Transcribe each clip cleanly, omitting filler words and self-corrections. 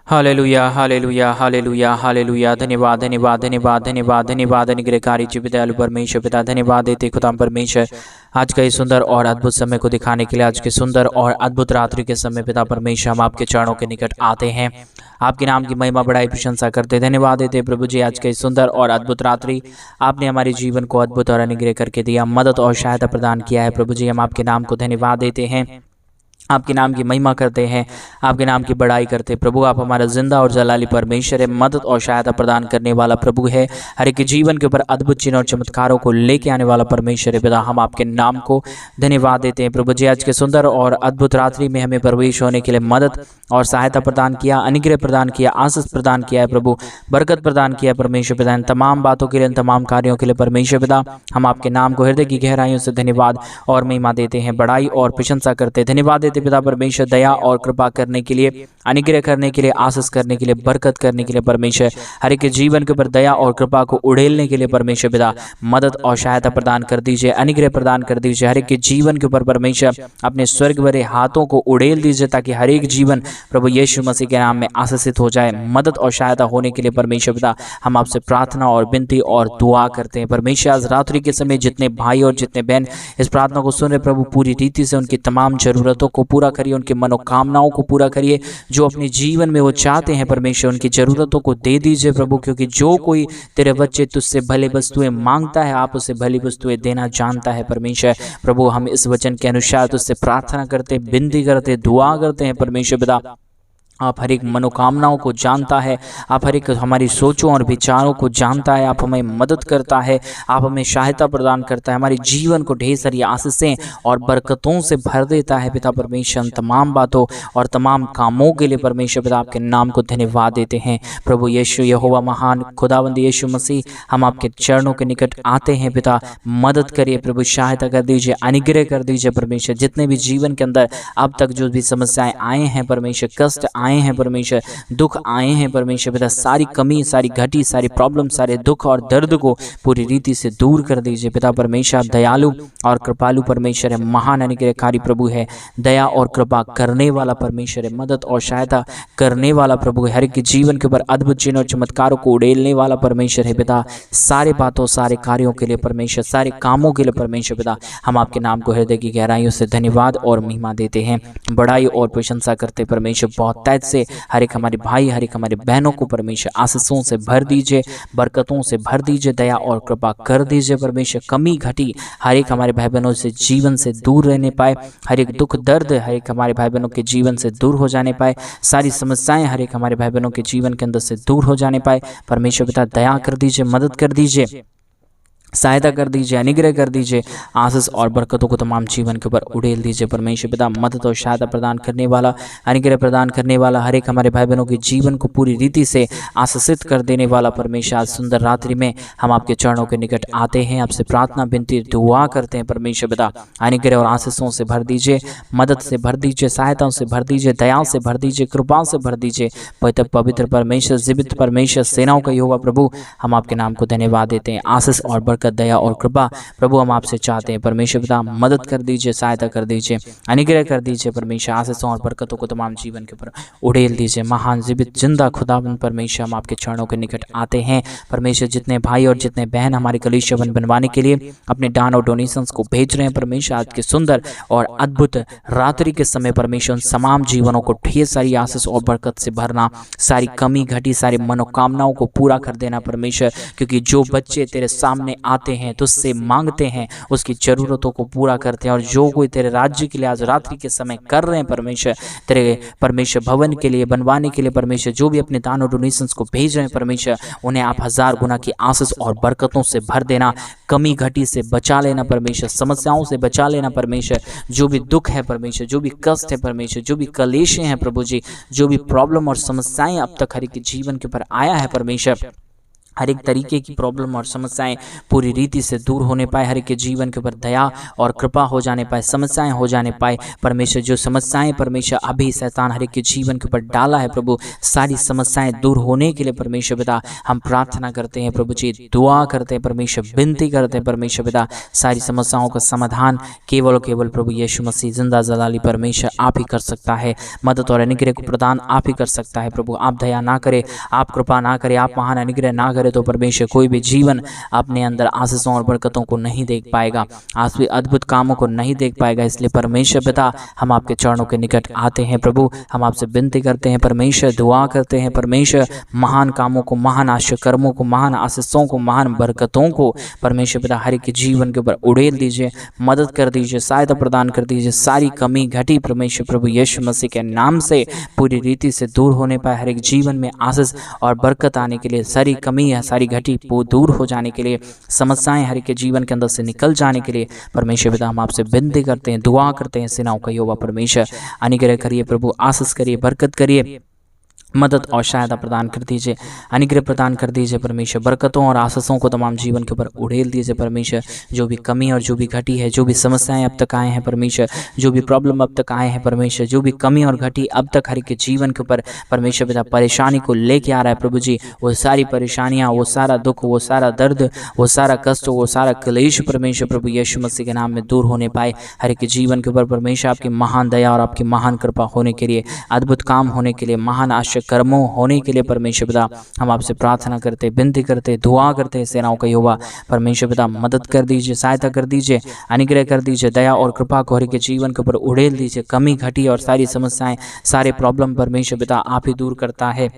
Hallelujah hallelujah hallelujah hallelujah. धन्यवाद धन्यवाद धन्यवाद धन्यवाद धन्यवाद। अनुग्रहकारी जीवित दयालु परमेश्वर पिता, धन्यवाद देते खुदा परमेश्वर आज का इस सुंदर और अद्भुत समय को दिखाने के लिए, आज के सुंदर और अद्भुत रात्रि के समय पिता परमेश्वर हम आपके चरणों के निकट आते हैं, आपके नाम की महिमा बढ़ाई प्रशंसा करते, धन्यवाद देते प्रभु जी। आज के इस सुंदर और अद्भुत रात्रि आपने हमारे जीवन को अद्भुत और अनुग्रह करके दिया, मदद और सहायता प्रदान किया है प्रभु जी। हम आपके नाम को धन्यवाद देते हैं, आपके नाम की महिमा करते हैं, आपके नाम की बड़ाई करते हैं प्रभु। आप हमारा जिंदा और जलाली परमेश्वर है, मदद और सहायता प्रदान करने वाला प्रभु है, हर एक जीवन के ऊपर अद्भुत चिन्ह और चमत्कारों को लेके आने वाला परमेश्वर है पिता। हम आपके नाम को धन्यवाद देते हैं प्रभु जी। आज के सुंदर और अद्भुत रात्रि में हमें प्रवेश होने के लिए मदद और सहायता प्रदान किया, अनुग्रह प्रदान किया, आशीष प्रदान किया है प्रभु, बरकत प्रदान किया परमेश्वर पिता। इन तमाम बातों के लिए, इन तमाम कार्यों के लिए परमेश्वर पिता हम आपके नाम को हृदय की गहराइयों से धन्यवाद और महिमा देते हैं, बड़ाई और प्रशंसा करते हैं। धन्यवाद देते पिता परमेश्वर दया और कृपा करने के लिए, अनुग्रह करने के लिए, आशीष करने के लिए, बरकत करने के लिए परमेश्वर, हर एक जीवन के ऊपर दया और कृपा को उड़ेलने के लिए परमेश्वर पिता मदद और सहायता प्रदान कर दीजिए, अनुग्रह प्रदान कर दीजिए। हर एक जीवन के ऊपर परमेश्वर अपने स्वर्ग भरे हाथों को उड़ेल दीजिए, ताकि हर एक जीवन प्रभु यीशु मसीह के नाम में आशीषित हो जाए। मदद और सहायता होने के लिए परमेश्वर पिता हम आपसे प्रार्थना और विनती और दुआ करते हैं परमेश्वर। आज रात्रि के समय जितने भाई और जितने बहन इस प्रार्थना को सुन रहे प्रभु, पूरी रीति से उनकी तमाम जरूरतों को पूरा करिए, उनकी मनोकामनाओं को पूरा करिए, जो अपने जीवन में वो चाहते हैं परमेश्वर उनकी जरूरतों को दे दीजिए प्रभु। क्योंकि जो कोई तेरे बच्चे तुझसे भले वस्तुएं मांगता है, आप उसे भली वस्तुएं देना जानता है परमेश्वर। प्रभु हम इस वचन के अनुसार तुझसे प्रार्थना करते, विनती करते, दुआ करते हैं परमेश्वर पिता। आप हर एक मनोकामनाओं को जानता है, आप हर एक हमारी सोचों और विचारों को जानता है, आप हमें मदद करता है, आप हमें सहायता प्रदान करता है, हमारे जीवन को ढेर सारी आशीषें और बरकतों से भर देता है पिता परमेश्वर। तमाम बातों और तमाम कामों के लिए परमेश्वर पिता आपके नाम को धन्यवाद देते हैं प्रभु यीशु यहोवा महान खुदावंद यीशु मसीह। हम आपके चरणों के निकट आते हैं पिता, मदद करिए प्रभु, सहायता कर दीजिए, अनुग्रह कर दीजिए परमेश्वर। जितने भी जीवन के अंदर अब तक जो भी समस्याएं आए हैं परमेश्वर, कष्ट आए हैं परमेश्वर, दुख आए हैं परमेश्वर पिता, सारी कमी, सारी घटी, सारी प्रॉब्लम, सारे दुख और दर्द को पूरी रीति से दूर कर दीजिए पिता परमेश्वर। दयालु और कृपालु परमेश्वर है, महान अनुग्रहकारी प्रभु है, दया और कृपा करने वाला परमेश्वर है, मदद और सहायता करने वाला प्रभु है, हर एक जीवन के ऊपर अद्भुत चिन्ह और चमत्कारों को उड़ेलने वाला परमेश्वर है पिता। सारे बातों, सारे कार्यों के लिए परमेश्वर, सारे कामों के लिए परमेश्वर पिता हम आपके नाम को हृदय की गहराइयों से धन्यवाद और महिमा देते हैं, बड़ाई और प्रशंसा करते परमेश्वर। बहुत तैज से हर एक हमारे भाई, हर एक हमारे बहनों को परमेश्वर आशीषों से भर दीजिए, बरकतों से भर दीजिए, दया और कृपा कर दीजिए परमेश्वर। कमी घटी हर एक हमारे भाई बहनों से जीवन से दूर रहने पाए, हर एक दुख दर्द हर एक हमारे भाई बहनों के जीवन से दूर हो जाने पाए, सारी समस्याएं हर एक हमारे भाई बहनों के जीवन के अंदर से दूर हो जाने पाए परमेश्वर पिता। दया कर दीजिए, मदद कर दीजिए, सहायता कर दीजिए, अनुग्रह कर दीजिए, आशीष और बरकतों को तमाम जीवन के ऊपर उड़ेल दीजिए परमेश्वर पिता। मदद और सहायता प्रदान करने वाला, अनुग्रह प्रदान करने वाला, हर एक हमारे भाई बहनों के जीवन को पूरी रीति से आशीषित कर देने वाला परमेश्वर। आज सुंदर रात्रि में हम आपके चरणों के निकट आते हैं, आपसे प्रार्थना विनती दुआ करते हैं परमेश्वर पिता। अनुग्रह और आशीषों से भर दीजिए, मदद से भर दीजिए, सहायताओं से भर दीजिए, दया से भर दीजिए, कृपा से भर दीजिए पवित्र परमेश्वर, जीवित परमेश्वर, सेनाओं का यहोवा प्रभु हम आपके नाम को धन्यवाद देते हैं। आशीष और दया और कृपा प्रभु हम आपसे चाहते हैं परमेश्वर पिता। मदद कर दीजिए, सहायता कर दीजिए, अनुग्रह कर दीजिए परमेश्वर। आशीषों और बरकतों को तमाम जीवन के ऊपर उड़ेल दीजिए। महान जीवित जिंदा खुदावंद परमेश्वर हम आपके चरणों के निकट आते हैं परमेश्वर। जितने भाई और जितने बहन हमारे कलीसिया बनवाने के लिए अपने दान और डोनेशंस को भेज रहे हैं परमेश्वर, आज के सुंदर और अद्भुत रात्रि के समय परमेश्वर उन तमाम जीवनों को ढेर सारी आशीष और बरकत से भरना, सारी कमी घटी, सारी मनोकामनाओं को पूरा कर देना परमेश्वर। क्योंकि जो बच्चे तेरे सामने आते हैं, तुझसे मांगते हैं, उसकी जरूरतों को पूरा करते हैं। और जो कोई तेरे राज्य के लिए आज रात्रि के समय कर रहे हैं परमेश्वर, तेरे परमेश्वर भवन के लिए बनवाने के लिए परमेश्वर, जो भी अपने दान और डोनेशंस को भेज रहे हैं परमेश्वर, उन्हें आप 1000 गुना की आशीष और बरकतों से भर देना, कमी घटी से बचा लेना परमेश्वर, समस्याओं से बचा लेना परमेश्वर। जो भी दुख है परमेश्वर, जो भी कष्ट है परमेश्वर, जो भी कलेश हैं प्रभु जी, जो भी प्रॉब्लम और समस्याएं अब तक हर एक जीवन के ऊपर आया है परमेश्वर, हर एक तरीके की प्रॉब्लम और समस्याएं पूरी रीति से दूर होने पाए, हर एक के जीवन के ऊपर दया और कृपा हो जाने पाए, समस्याएं हो जाने पाए। परमेश्वर जो समस्याएं परमेश्वर अभी शैतान हर एक के जीवन के ऊपर डाला है प्रभु, सारी समस्याएं दूर होने के लिए परमेश्वर पिता हम प्रार्थना करते हैं प्रभु जी, दुआ करते हैं परमेश्वर, विनती करते हैं परमेश्वर पिता, सारी समस्याओं का समाधान केवल और केवल प्रभु यीशु मसीह जिंदा जलाली परमेश्वर आप ही कर सकता है। मदद और अनुग्रह को प्रदान आप ही कर सकता है प्रभु। आप दया ना करे, आप कृपा ना करे, आप महान अनुग्रह ना करे तो परमेश्वर कोई भी जीवन अपने अंदर आशीषों और बरकतों को नहीं देख पाएगा, आज भी अद्भुत कामों को नहीं देख पाएगा। इसलिए परमेश्वर पिता हम आपके चरणों के निकट आते हैं प्रभु, हम आपसे विनती करते हैं परमेश्वर, दुआ करते हैं परमेश्वर, महान कामों को, महान आश्चर्य कर्मों को, महान आशीषों को, महान बरकतों को परमेश्वर पिता हर एक के जीवन के ऊपर उड़ेल दीजिए, मदद कर दीजिए, सहायता प्रदान कर दीजिए। सारी कमी घटी परमेश्वर प्रभु यीशु मसीह के नाम से पूरी रीति से दूर होने पाए, हर एक जीवन में आशीष और बरकत आने के लिए, सारी कमी है सारी घटी दूर हो जाने के लिए, समस्याएं हर एक के जीवन के अंदर से निकल जाने के लिए परमेश्वर पिता हम आपसे विनती करते हैं, दुआ करते हैं। सेनाओं का यहोवा परमेश्वर अनुग्रह करिए प्रभु, आशीष करिए, बरकत करिए, मदद और सहायता प्रदान कर दीजिए, अनुग्रह प्रदान कर दीजिए परमेश्वर, बरकतों और आशीषों को तमाम जीवन के ऊपर उड़ेल दीजिए परमेश्वर। जो भी कमी और जो भी घटी है, जो भी समस्याएं अब तक आए हैं परमेश्वर, जो भी प्रॉब्लम अब तक आए हैं परमेश्वर, जो भी कमी और घटी अब तक हर एक के जीवन के ऊपर परमेश्वर पिता परेशानी को लेके आ रहा है प्रभु जी, वो सारी परेशानियाँ, वो सारा दुख, वो सारा दर्द, वो सारा कष्ट, वो सारा क्लेश परमेश्वर प्रभु यीशु मसीह के नाम में दूर होने पाए। हर एक के जीवन के ऊपर परमेश्वर आपकी महान दया और आपकी महान कृपा होने के लिए, अद्भुत काम होने के लिए, महान आश्चर्य कर्मों होने के लिए परमेश्वर पिता हम आपसे प्रार्थना करते, विनती करते, दुआ करते। सेनाओं का यहोवा परमेश्वर पिता मदद कर दीजिए, सहायता कर दीजिए, अनुग्रह कर दीजिए, दया और कृपा को हर एक के जीवन के ऊपर उड़ेल दीजिए। कमी घटी और सारी समस्याएं, सारे प्रॉब्लम परमेश्वर पिता आप ही दूर करता है,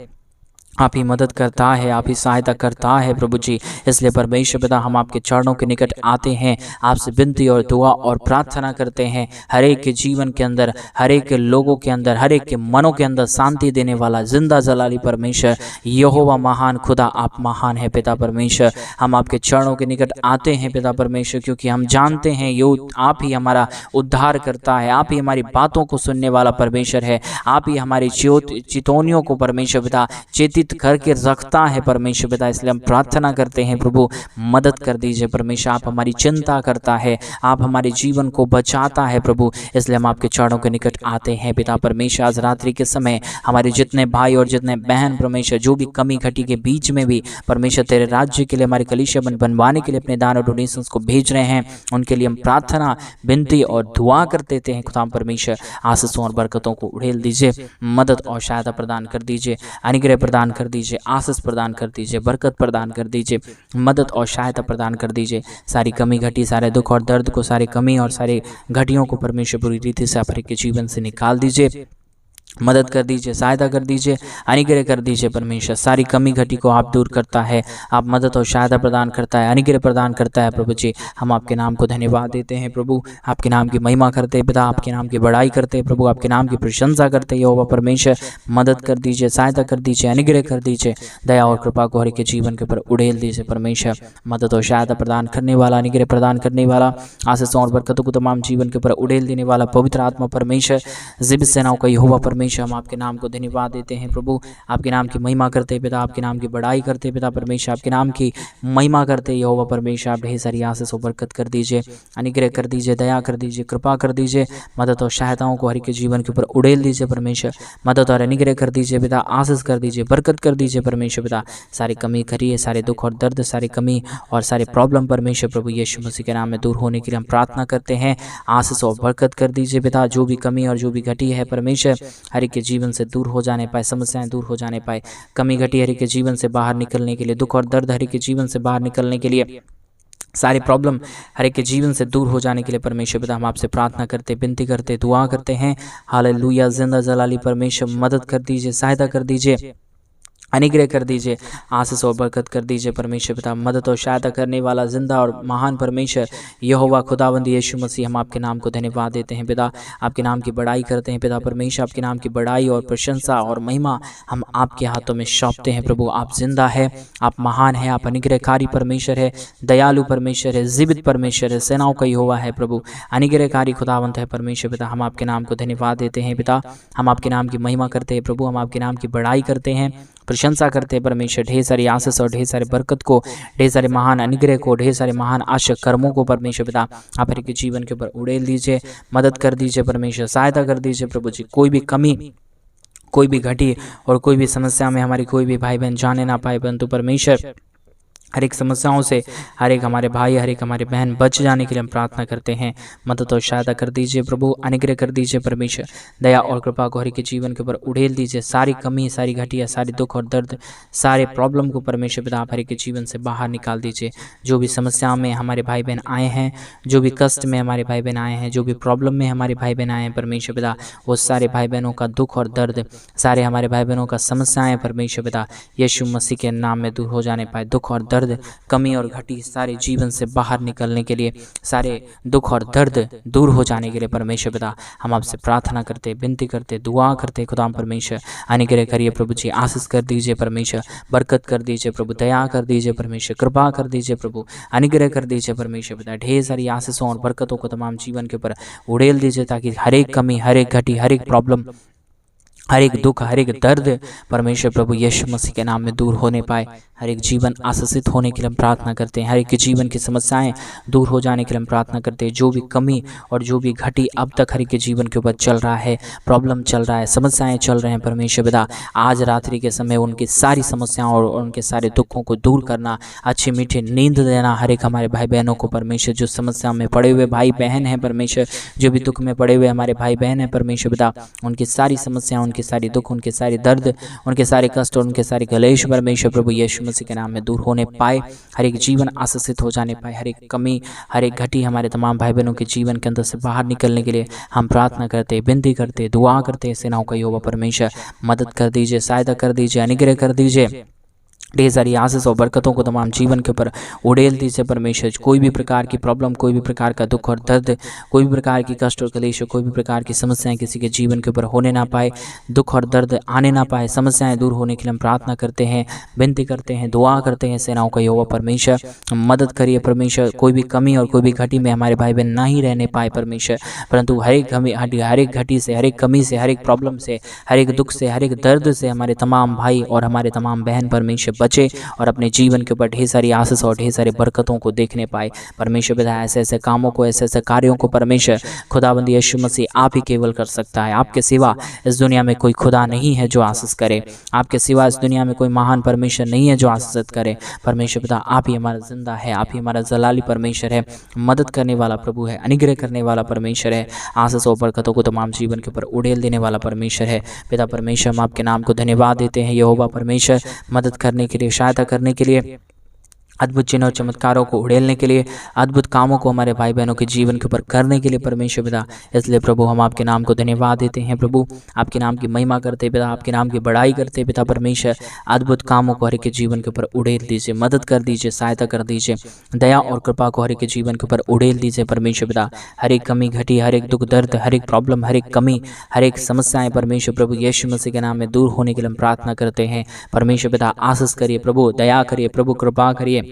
आप ही मदद करता है, आप ही सहायता करता है प्रभु जी। इसलिए परमेश्वर पिता हम आपके चरणों के निकट आते हैं, आपसे विनती और दुआ और प्रार्थना करते हैं। हर एक के जीवन के अंदर, हर एक के लोगों के अंदर, हर एक के मनों के अंदर शांति देने वाला जिंदा जलाली परमेश्वर यहोवा महान खुदा आप महान है पिता परमेश्वर। हम आपके चरणों के निकट आते हैं पिता परमेश्वर, क्योंकि हम जानते हैं यो आप ही हमारा उद्धार करता है, आप ही हमारी बातों को सुनने वाला परमेश्वर है, आप ही हमारी चितौनियों को परमेश्वर पिता चेतित करके रखता है परमेश्वर पिता। इसलिए हम प्रार्थना करते हैं प्रभु मदद कर दीजिए परमेश्वर, आप हमारी चिंता करता है, आप हमारे जीवन को बचाता है प्रभु। इसलिए हम आपके चरणों के निकट आते हैं पिता परमेश्वर। आज रात्रि के समय हमारे जितने भाई और जितने बहन परमेश्वर जो भी कमी घटी के बीच में भी परमेश्वर तेरे राज्य के लिए, हमारे कलीसिया बनवाने के लिए अपने दान और डोनेशंस को भेज रहे हैं, उनके लिए हम प्रार्थना, विनती और दुआ कर देते हैं। खुदा परमेश्वर आशीषों और बरकतों को उड़ेल दीजिए, मदद और सहायता प्रदान कर दीजिए, अनुग्रह प्रदान कर दीजिए, आशीष प्रदान कर दीजिए, बरकत प्रदान कर दीजिए, मदद और सहायता प्रदान कर दीजिए। सारी कमी घटी, सारे दुख और दर्द को, सारी कमी और सारी घटियों को परमेश्वर पूरी रीति से आप के जीवन से निकाल दीजिए, मदद कर दीजिए, सहायता कर दीजिए, अनुग्रह कर दीजिए परमेश्वर। सारी कमी घटी को आप दूर करता है, आप मदद और सहायता प्रदान करता है, अनुग्रह प्रदान करता है प्रभु जी। हम आपके नाम को धन्यवाद देते हैं प्रभु, आपके नाम की महिमा करते हैं पिता, आपके नाम की बड़ाई करते हैं प्रभु, आपके नाम की प्रशंसा करते हैं यहोवा परमेश्वर। मदद कर दीजिए, सहायता कर दीजिए, अनुग्रह कर दीजिए, दया और कृपा को हर एक के जीवन के ऊपर उड़ेल दीजिए परमेश्वर। मदद और सहायता प्रदान करने वाला, अनुग्रह प्रदान करने वाला, आशीषों और बरकतों को तमाम जीवन के ऊपर उड़ेल देने वाला पवित्र आत्मा परमेश्वर, जिब सेनाओं का यहोवा परमेश्वर, हम आपके नाम को धन्यवाद देते हैं प्रभु, आपके नाम की महिमा करते हैं पिता, आपके नाम की बड़ाई करते हैं पिता परमेश्वर, आपके नाम की महिमा करते हैं यहोवा परमेश्वर। आप ढेर सारी आशीष और बरकत कर दीजिए, अनुग्रह कर दीजिए, दया कर दीजिए, कृपा कर दीजिए, मदद और सहायताओं को हर एक के जीवन के ऊपर उड़ेल दीजिए परमेश्वर। मदद और अनुग्रह कर दीजिए पिता, आशीष कर दीजिए, बरकत कर दीजिए परमेश्वर पिता। सारी कमी करिए, सारे दुख और दर्द, सारी कमी और सारे प्रॉब्लम परमेश्वर प्रभु यीशु मसीह के नाम में दूर होने के लिए हम प्रार्थना करते हैं। आशीष और बरकत कर दीजिए पिता, जो भी कमी और जो भी घटी है परमेश्वर हर एक के जीवन से दूर हो जाने पाए, समस्याएं दूर हो जाने पाए, कमी घटी हर एक के जीवन से बाहर निकलने के लिए, दुख और दर्द हर एक के जीवन से बाहर निकलने के लिए, सारे प्रॉब्लम हर एक के जीवन से दूर हो जाने के लिए परमेश्वर पिता हम आपसे प्रार्थना करते, विनती करते, दुआ करते हैं। हालेलुया। जिंदा जलाली परमेश्वर मदद कर दीजिए, सहायता कर दीजिए, अनुग्रह कर दीजिए, आशीष और बरकत कर दीजिए परमेश्वर पिता। मदद और सहायता करने वाला जिंदा और महान परमेश्वर यहोवा खुदावंद यीशु मसीह, हम आपके नाम को धन्यवाद देते हैं पिता, आपके नाम की बड़ाई करते हैं पिता परमेश्वर। आपके नाम की बड़ाई और प्रशंसा और महिमा हम आपके हाथों में सौंपते हैं प्रभु। आप जिंदा है, आप महान है, आप अनुग्रहकारी परमेश्वर है, दयालु परमेश्वर है, जीवित परमेश्वर है, सेनाओं का यहोवा है प्रभु, अनुग्रहकारी खुदावंत है परमेश्वर पिता। हम आपके नाम को धन्यवाद देते हैं पिता, हम आपके नाम की महिमा करते हैं प्रभु, हम आपके नाम की बड़ाई करते हैं प्रशंसा करते हैं परमेश्वर। ढेर सारी आशीष और ढेर सारे बरकत को, ढेर सारे महान अनुग्रह को, ढेर सारे महान आशा कर्मों को परमेश्वर पिता आप हर एक के जीवन के ऊपर उड़ेल दीजिए, मदद कर दीजिए परमेश्वर, सहायता कर दीजिए प्रभु जी। कोई भी कमी, कोई भी घटी और कोई भी समस्या में हमारी कोई भी भाई बहन जाने ना पाए, परंतु परमेश्वर हर एक समस्याओं से हर एक हमारे भाई, हर एक हमारे बहन बच जाने के लिए हम प्रार्थना करते हैं। मदद और सहायता कर दीजिए प्रभु, अनुग्रह कर दीजिए परमेश्वर। दया और कृपा को हर एक के जीवन के ऊपर उड़ेल दीजिए। सारी कमी, सारी घटिया, सारी दुख और दर्द, सारे प्रॉब्लम को परमेश्वर पिता आप हर एक के जीवन से बाहर निकाल दीजिए। जो भी समस्या में हमारे भाई बहन आए हैं, जो भी कष्ट में हमारे भाई बहन आए हैं, जो भी प्रॉब्लम में हमारे भाई बहन आए हैं परमेश्वर पिता, वो सारे भाई बहनों का दुख और दर्द, सारे हमारे भाई बहनों का समस्याएं परमेश्वर पिता यीशु मसीह के नाम में दूर हो जाने पाए। दुख और दर्द, कमी और घटी सारे जीवन से बाहर निकलने के लिए, सारे दुख और दर्द दूर हो जाने के लिए परमेश्वर पिता हम आपसे प्रार्थना करते, विनती करते, दुआ करते। खुदाम परमेश्वर अनुग्रह करिए प्रभु जी, आशीष कर दीजिए परमेश्वर, बरकत कर दीजिए प्रभु, दया कर दीजिए परमेश्वर, कृपा कर दीजिए प्रभु, अनुग्रह कर दीजिए परमेश्वर पिता। ढेर सारी आशीषों और बरकतों को तमाम जीवन के ऊपर उड़ेल दीजिए, ताकि हर एक कमी, हर एक घटी, हर एक प्रॉब्लम, हर एक दुख, हर एक दर्द परमेश्वर प्रभु यीशु मसीह के नाम में दूर होने पाए। हर एक जीवन आशीषित होने के लिए हम प्रार्थना करते हैं। हर एक के जीवन की समस्याएं दूर हो जाने के लिए हम प्रार्थना करते हैं। जो भी कमी और जो भी घटी अब तक हर एक के जीवन के ऊपर चल रहा है, प्रॉब्लम चल रहा है, समस्याएं चल रहे हैं परमेश्वर पिता, आज रात्रि के समय उनकी सारी समस्याओं और उनके सारे दुखों को दूर करना, अच्छी मीठी नींद देना हर एक हमारे भाई बहनों को परमेश्वर। जो समस्या में पड़े हुए भाई बहन हैं परमेश्वर, जो भी दुख में पड़े हुए हमारे भाई बहन हैं परमेश्वर पिता, उनकी सारी समस्याएं, उनके सारे दुख, उनके सारे दर्द, उनके सारे कष्ट और उनके सारे कलेश परमेश्वर प्रभु यीशु मसीह के नाम में दूर होने पाए। हर एक जीवन आशीषित हो जाने पाए। हर एक कमी, हर एक घटी हमारे तमाम भाई बहनों के जीवन के अंदर से बाहर निकलने के लिए हम प्रार्थना करते, विनती करते, दुआ करते। सेनाओं का यहोवा परमेश्वर मदद कर दीजिए, सहायता कर दीजिए, अनुग्रह कर दीजिए। ढेर सारी आशीष और बरकतों को तमाम जीवन के ऊपर उड़ेल दीजिए परमेश्वर। कोई भी प्रकार की प्रॉब्लम, कोई भी प्रकार का दुख और दर्द, कोई भी प्रकार की कष्ट और कलेश, कोई भी प्रकार की समस्याएं किसी के जीवन के ऊपर होने ना पाए, दुख और दर्द आने ना पाए, समस्याएं दूर होने के लिए हम प्रार्थना करते हैं, विनती करते हैं, दुआ करते हैं। सेनाओं का यहोवा परमेश्वर मदद करिए परमेश्वर। कोई भी कमी और कोई भी घटी में हमारे भाई बहन ना ही रहने पाए परमेश्वर, परंतु हर एक घटी से, हर एक कमी से, हर एक प्रॉब्लम से, हर एक दुख से, हर एक दर्द से हमारे तमाम भाई और हमारे तमाम बहन परमेश्वर बचे और अपने जीवन के ऊपर ढेर सारी आशीष और ढेर सारी बरकतों को देखने पाए परमेश्वर पिता। ऐसे ऐसे कामों को, ऐसे ऐसे कार्यों को परमेश्वर खुदाबंदी यीशु मसीह आप ही केवल कर सकता है। आपके सिवा इस दुनिया में कोई खुदा नहीं है जो आशीष करे। आपके सिवा इस दुनिया में कोई महान परमेश्वर नहीं है जो आशीषित करे। परमेश्वर पिता आप ही हमारा जिंदा है, आप ही हमारा जलाली परमेश्वर है, मदद करने वाला प्रभु है, अनुग्रह करने वाला परमेश्वर है, आशीष और बरकतों को तमाम जीवन के ऊपर उड़ेल देने वाला परमेश्वर है। पिता परमेश्वर हम आपके नाम को धन्यवाद देते हैं यहोवा परमेश्वर, मदद करने के लिए, सहायता करने के लिए, अद्भुत चिन्ह और चमत्कारों को उड़ेलने के लिए, अद्भुत कामों को हमारे भाई बहनों के जीवन के ऊपर करने के लिए परमेश्वर पिता। इसलिए प्रभु हम आपके नाम को धन्यवाद देते हैं प्रभु, आपके नाम की महिमा करते पिता, आपके नाम की बड़ाई करते पिता परमेश्वर। अद्भुत कामों को हर एक के जीवन के ऊपर उड़ेल दीजिए, मदद कर दीजिए, सहायता कर दीजिए, दया और कृपा को हर एक के जीवन के ऊपर उड़ेल दीजिए परमेश्वर पिता। हर एक कमी घटी, हर एक दुख दर्द, हर एक प्रॉब्लम, हर एक कमी, हर एक समस्याएं परमेश्वर प्रभु यीशु मसीह के नाम में दूर होने के लिए हम प्रार्थना करते हैं परमेश्वर पिता। आशीष करिए प्रभु, दया करिए प्रभु, कृपा करिए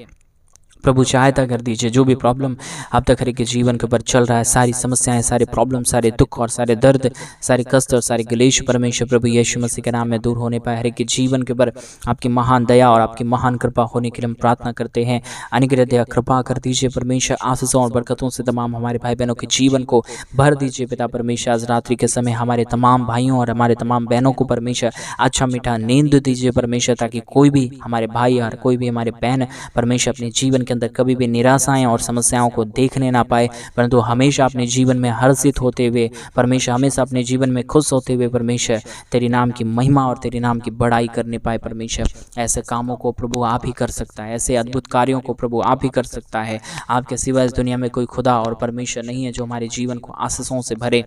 प्रभु, सहायता कर दीजिए। जो भी प्रॉब्लम अब तक हर एक के जीवन के ऊपर चल रहा है, सारी समस्याएं, सारे प्रॉब्लम, सारे दुख और सारे दर्द, सारे कष्ट और सारे क्लेश परमेश्वर प्रभु यीशु मसीह के नाम में दूर होने पाए। हर एक के जीवन के ऊपर आपकी महान दया और आपकी महान कृपा होने के लिए हम प्रार्थना करते हैं। अनुग्रह दया कृपा कर दीजिए परमेश्वर। आशीषों और बरकतों से तमाम हमारे भाई बहनों के जीवन को भर दीजिए पिता परमेश्वर। आज रात्रि के समय हमारे तमाम भाइयों और हमारे तमाम बहनों को परमेश्वर अच्छा मीठा नींद दीजिए परमेश्वर, ताकि कोई भी हमारे भाई और कोई भी हमारे बहन परमेश्वर अपने जीवन के अंदर कभी भी निराशाएं और समस्याओं को देखने ना पाए, परंतु हमेशा अपने जीवन में हर्षित होते हुए परमेश्वर, हमेशा अपने जीवन में खुश होते हुए परमेश्वर तेरे नाम की महिमा और तेरे नाम की बड़ाई करने पाए परमेश्वर। ऐसे कामों को प्रभु आप ही कर सकता है, ऐसे अद्भुत कार्यों को प्रभु आप ही कर सकता है। आपके सिवा इस दुनिया में कोई खुदा और परमेश्वर नहीं है जो हमारे जीवन को आशीषों से भरे,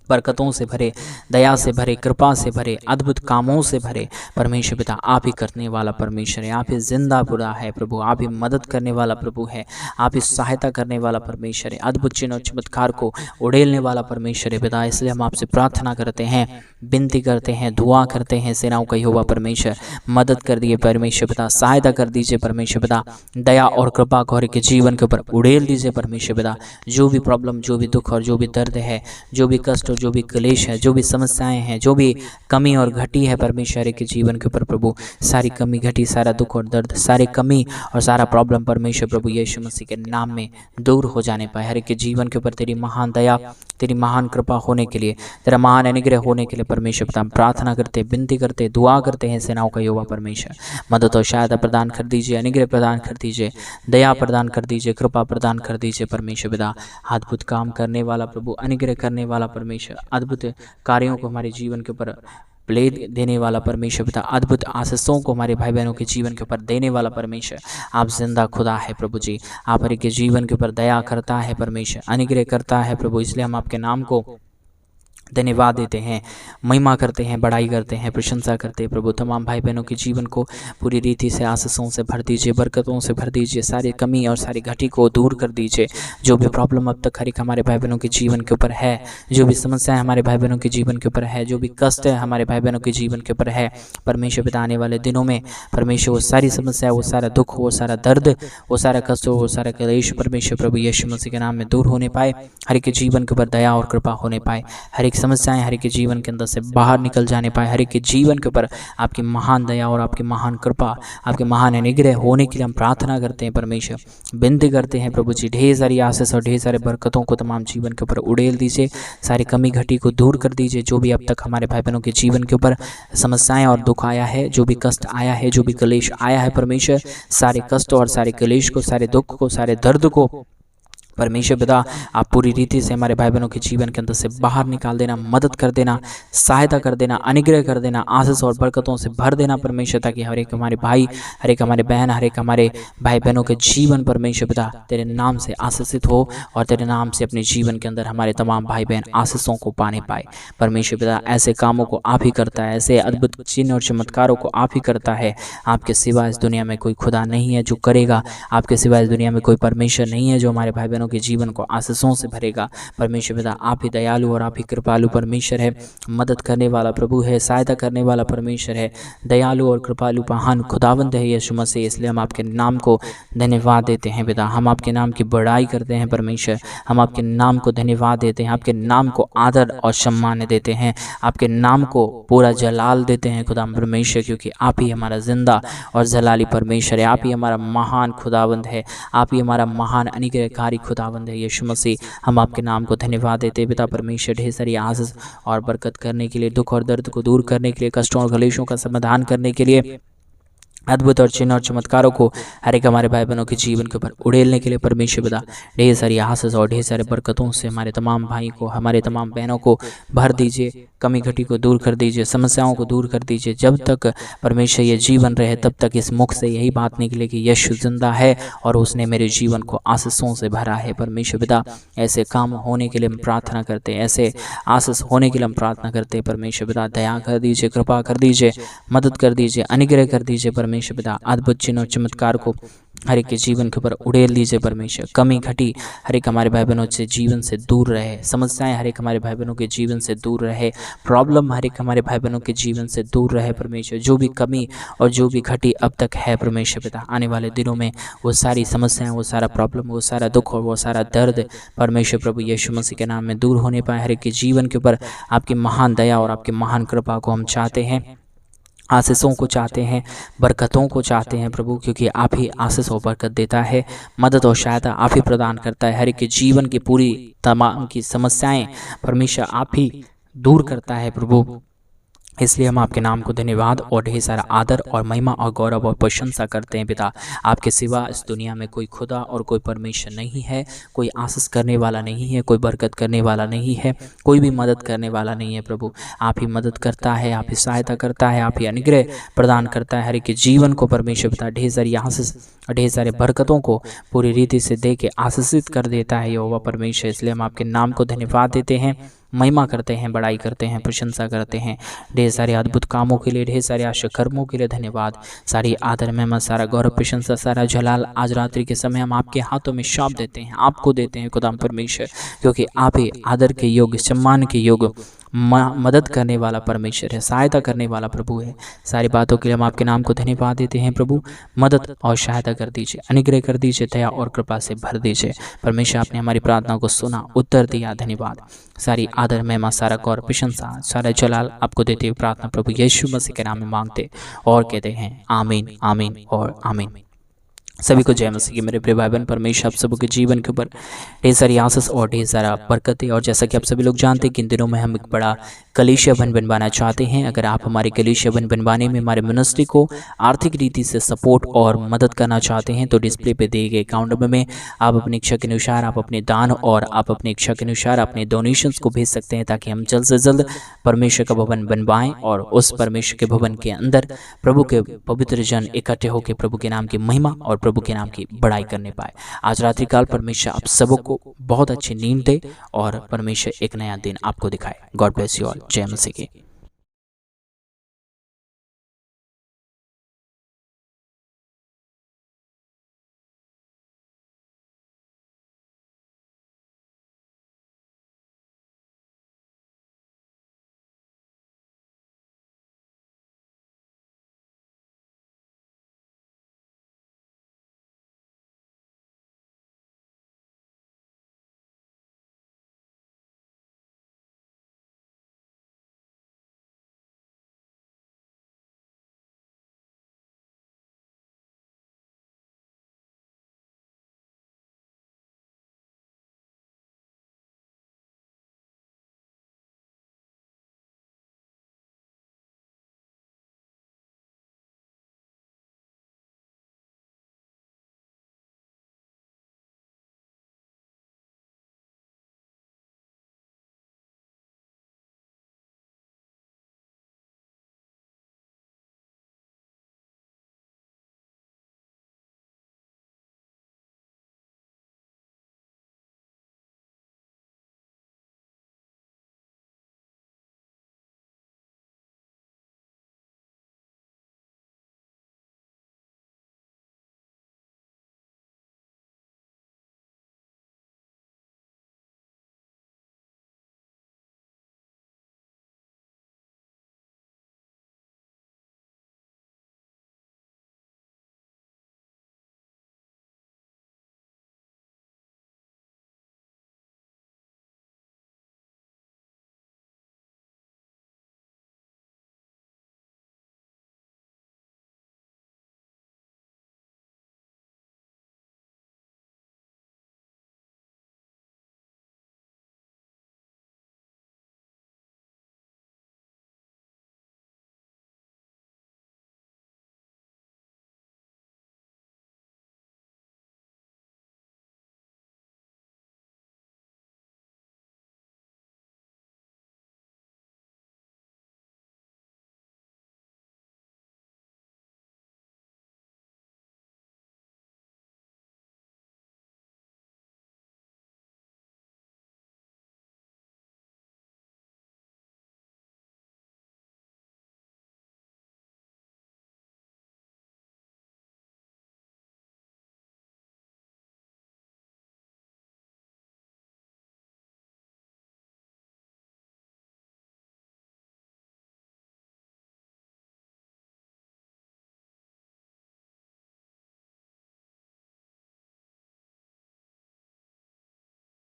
बरकतों से भरे, दया से भरे, कृपा से भरे, अद्भुत कामों से भरे परमेश्वर पिता। आप ही करने वाला परमेश्वर है, आप ही जिंदा बुरा है प्रभु, आप ही मदद करने वाला प्रभु है, आप ही सहायता करने वाला परमेश्वर है, अद्भुत चिन्ह और चमत्कार को उड़ेलने वाला परमेश्वर है पिता। इसलिए हम आपसे प्रार्थना करते हैं, विनती करते हैं, दुआ करते हैं। सेनाओं का यहोवा परमेश्वर मदद कर दिए परमेश्वर पिता, सहायता कर दीजिए परमेश्वर पिता, दया और कृपा को हर के जीवन के ऊपर उड़ेल दीजिए परमेश्वर पिता। जो भी प्रॉब्लम, जो भी दुख और जो भी दर्द है, जो भी कष्ट, परमेश्वर जो भी क्लेश है, जो भी समस्याएं हैं, जो भी कमी और घटी है परमेश्वर हर एक के जीवन के ऊपर प्रभु, सारी कमी घटी, सारा दुख और दर्द, सारी कमी और सारा प्रॉब्लम परमेश्वर प्रभु यीशु मसीह के नाम में दूर हो जाने पाए। हर एक के जीवन के ऊपर तेरी महान दया, तेरी महान कृपा होने के लिए, तेरा महान अनुग्रह होने के लिए परमेश्वर पिता प्रार्थना करते, विनती करते, दुआ करते हैं सेनाओं का यहोवा परमेश्वर। मदद और सहायता प्रदान कर दीजिए, अनुग्रह प्रदान कर दीजिए, दया प्रदान कर दीजिए, कृपा प्रदान कर दीजिए परमेश्वर पिता। अद्भुत काम करने वाला प्रभु, अनुग्रह करने वाला परमेश्वर, अद्भुत कार्यों को हमारे जीवन के ऊपर प्ले देने वाला परमेश्वर पिता, अद्भुत आशीषों को हमारे भाई बहनों के जीवन के ऊपर देने वाला परमेश्वर, आप जिंदा खुदा है प्रभु जी। आप हर एक के जीवन के ऊपर दया करता है परमेश्वर, अनुग्रह करता है प्रभु। इसलिए हम आपके नाम को धन्यवाद देते हैं, महिमा करते हैं, बड़ाई करते हैं, प्रशंसा करते हैं प्रभु। तमाम भाई बहनों के जीवन को पूरी रीति से आशीषों से भर दीजिए, बरकतों से भर दीजिए, सारी कमी और सारी घटी को दूर कर दीजिए। जो भी प्रॉब्लम अब तक हर एक हमारे भाई बहनों के जीवन के ऊपर है, जो भी समस्याएं हमारे भाई बहनों के जीवन के ऊपर है, जो भी कष्ट है हमारे भाई बहनों के जीवन के ऊपर है परमेश्वर पिता, आने वाले दिनों में परमेश्वर वो सारी समस्या, वो सारा दुख, वो सारा दर्द, वो सारा कष्ट, वो सारा क्लेश परमेश्वर प्रभु यीशु मसीह के नाम में दूर होने पाए। हर एक के जीवन के ऊपर दया और कृपा होने पाए, हर एक समस्याएं हर एक के जीवन के अंदर से बाहर निकल जाने पाए। हर एक के जीवन के ऊपर आपकी महान दया और आपकी महान कृपा, आपके महान अनुग्रह होने के लिए हम प्रार्थना करते हैं परमेश्वर, विनती करते हैं प्रभु जी। ढेर सारी आशीष और ढेर सारे बरकतों को तमाम जीवन के ऊपर उड़ेल दीजिए, सारी कमी घटी को दूर कर दीजिए। जो भी अब तक हमारे भाई बहनों के जीवन के ऊपर समस्याएं और दुख आया है, जो भी कष्ट आया है, जो भी क्लेश आया है परमेश्वर, सारे कष्ट और सारे क्लेश को, सारे दुख को, सारे दर्द को परमेश्वर पिता आप पूरी रीति से हमारे भाई बहनों के जीवन के अंदर से बाहर निकाल देना, मदद कर देना, सहायता कर देना, अनुग्रह कर देना, आशीष और बरकतों से भर देना परमेश्वर, ताकि हर एक हमारे भाई, हर एक हमारे बहन, हर एक हमारे भाई बहनों के जीवन परमेश्वर पिता तेरे नाम से आशीषित हो और तेरे नाम से अपने जीवन के अंदर हमारे तमाम भाई बहन आशीषों को पाने पाए परमेश्वर पिता। ऐसे कामों को आप ही करता है, ऐसे अद्भुत चिन्ह और चमत्कारों को आप ही करता है। आपके सिवा इस दुनिया में कोई खुदा नहीं है जो करेगा, आपके सिवा इस दुनिया में कोई परमेश्वर नहीं है जो हमारे भाई बहनों के जीवन को आशीषों से भरेगा परमेश्वर पिता। आप ही दयालु और आप ही कृपालु परमेश्वर है, मदद करने वाला प्रभु है, सहायता करने वाला परमेश्वर है, दयालु और कृपालु महान खुदावंद है यीशु मसीह। इसलिए हम आपके नाम को धन्यवाद देते हैं पिता, हम आपके नाम की बड़ाई करते हैं परमेश्वर, हम आपके नाम को धन्यवाद देते हैं, आपके नाम को आदर और सम्मान देते हैं, आपके नाम को पूरा जलाल देते हैं खुदा परमेश्वर, क्योंकि आप ही हमारा जिंदा और जलाली परमेश्वर है, आप ही हमारा महान खुदावंद है, आप ही हमारा महान अनुग्रहकारी खुदावंद है यीशु मसीह। हम आपके नाम को धन्यवाद देते हैं पिता परमेश्वर, ढेर सारी आशीष और बरकत करने के लिए, दुख और दर्द को दूर करने के लिए, कष्टों और क्लेशों का समाधान करने के लिए, अद्भुत और चिन्ह और चमत्कारों को हर एक हमारे भाई बहनों के जीवन के ऊपर उड़ेलने के लिए परमेश्वर पिता ढेर सारी आशीष और ढेर सारे बरकतों से हमारे तमाम भाई को, हमारे तमाम बहनों को भर दीजिए, कमी घटी को दूर कर दीजिए, समस्याओं को दूर कर दीजिए। जब तक परमेश्वर ये जीवन रहे तब तक इस मुख से यही बात निकले कि यीशु जिंदा है और उसने मेरे जीवन को आशीषों से भरा है परमेश्वर पिता। ऐसे काम होने के लिए हम प्रार्थना करते हैं, ऐसे आशीष होने के लिए हम प्रार्थना करते हैं परमेश्वर पिता। दया कर दीजिए, कृपा कर दीजिए, मदद कर दीजिए, अनुग्रह कर दीजिए परमेश्वर पिता। अद्भुत चिन्ह और चमत्कार को हर एक के जीवन के ऊपर उड़ेल दीजिए परमेश्वर। कमी घटी हर एक हमारे भाई बहनों से जीवन से दूर रहे, समस्याएं हर एक हमारे भाई बहनों के जीवन से दूर रहे, प्रॉब्लम हर एक हमारे भाई बहनों के जीवन से दूर रहे परमेश्वर। जो भी कमी और जो भी घटी अब तक है परमेश्वर पिता, आने वाले दिनों में वो सारी समस्याएं, वो सारा प्रॉब्लम, वो सारा दुख और वो सारा दर्द परमेश्वर प्रभु यीशु मसीह के नाम में दूर होने पाए। हर एक के जीवन के ऊपर आपकी महान दया और आपकी महान कृपा को हम चाहते हैं, आशीषों को चाहते हैं, बरकतों को चाहते हैं प्रभु, क्योंकि आप ही आशीष और बरकत देता है, मदद और सहायता आप ही प्रदान करता है। हर एक के जीवन की पूरी तमाम की समस्याएं परमेश्वर आप ही दूर करता है प्रभु। इसलिए हम आपके नाम को धन्यवाद और ढेर सारा आदर और महिमा और गौरव और प्रशंसा करते हैं पिता। आपके सिवा इस दुनिया में कोई खुदा और कोई परमेश्वर नहीं है, कोई आशीष करने वाला नहीं है, कोई बरकत करने वाला नहीं है, कोई भी मदद करने वाला नहीं है प्रभु। आप ही मदद करता है, आप ही सहायता करता है, आप ही अनुग्रह प्रदान करता है। हर एक के जीवन को परमेश्वर पिता ढेर सारी आशीष और ढेर सारे बरकतों को पूरी रीति से दे के आशीषित कर देता है यहोवा परमेश्वर। इसलिए हम आपके नाम को धन्यवाद देते हैं, महिमा करते हैं, बड़ाई करते हैं, प्रशंसा करते हैं। ढेर सारे अद्भुत कामों के लिए, ढेर सारे आश्चर्य कर्मों के लिए धन्यवाद। सारी आदर महिमा, सारा गौरव, प्रशंसा, सारा जलाल आज रात्रि के समय हम आपके हाथों में सौंप देते हैं, आपको देते हैं खुदा परमेश्वर, क्योंकि आप ही आदर के योग्य, सम्मान के योग्य, मदद करने वाला परमेश्वर है, सहायता करने वाला प्रभु है। सारी बातों के लिए हम आपके नाम को धन्यवाद देते हैं प्रभु। मदद और सहायता कर दीजिए, अनुग्रह कर दीजिए, दया और कृपा से भर दीजिए। परमेश्वर आपने हमारी प्रार्थना को सुना, उत्तर दिया, धन्यवाद। सारी आदर, महिमा, सारा गौर, प्रशंसा, सारा जलाल आपको देते हुए प्रार्थना प्रभु यीशु मसीह के नाम में मांगते और कहते हैं आमीन, आमीन और आमीन। सभी को जय मसीह की मेरे प्रिय भाई बहन। परमेश्वर आप सबके जीवन के ऊपर ढेर सारी आशीष और ढेर सारा बरकत है। और जैसा कि आप सभी लोग जानते हैं कि इन दिनों में हम एक बड़ा कलीसिया भवन बनवाना चाहते हैं। अगर आप हमारे कलीसिया भवन बनवाने में हमारे मिनिस्ट्री को आर्थिक रीति से सपोर्ट और मदद करना चाहते हैं तो डिस्प्ले पे दिए गए अकाउंट नंबर में आप अपनी इच्छा के अनुसार आप अपने दान और आप अपनी इच्छा के अनुसार अपने डोनेशंस को भेज सकते हैं, ताकि हम जल्द से जल्द परमेश्वर का भवन बनवाएं और उस परमेश्वर के भवन के अंदर प्रभु के पवित्र जन इकट्ठे होकर प्रभु के नाम की महिमा और प्रभु के नाम की बड़ाई करने पाए। आज रात्रि काल परमेश्वर आप सबको बहुत अच्छी नींद दे और परमेश्वर एक नया दिन आपको दिखाए। God bless you all. जय मसीह की।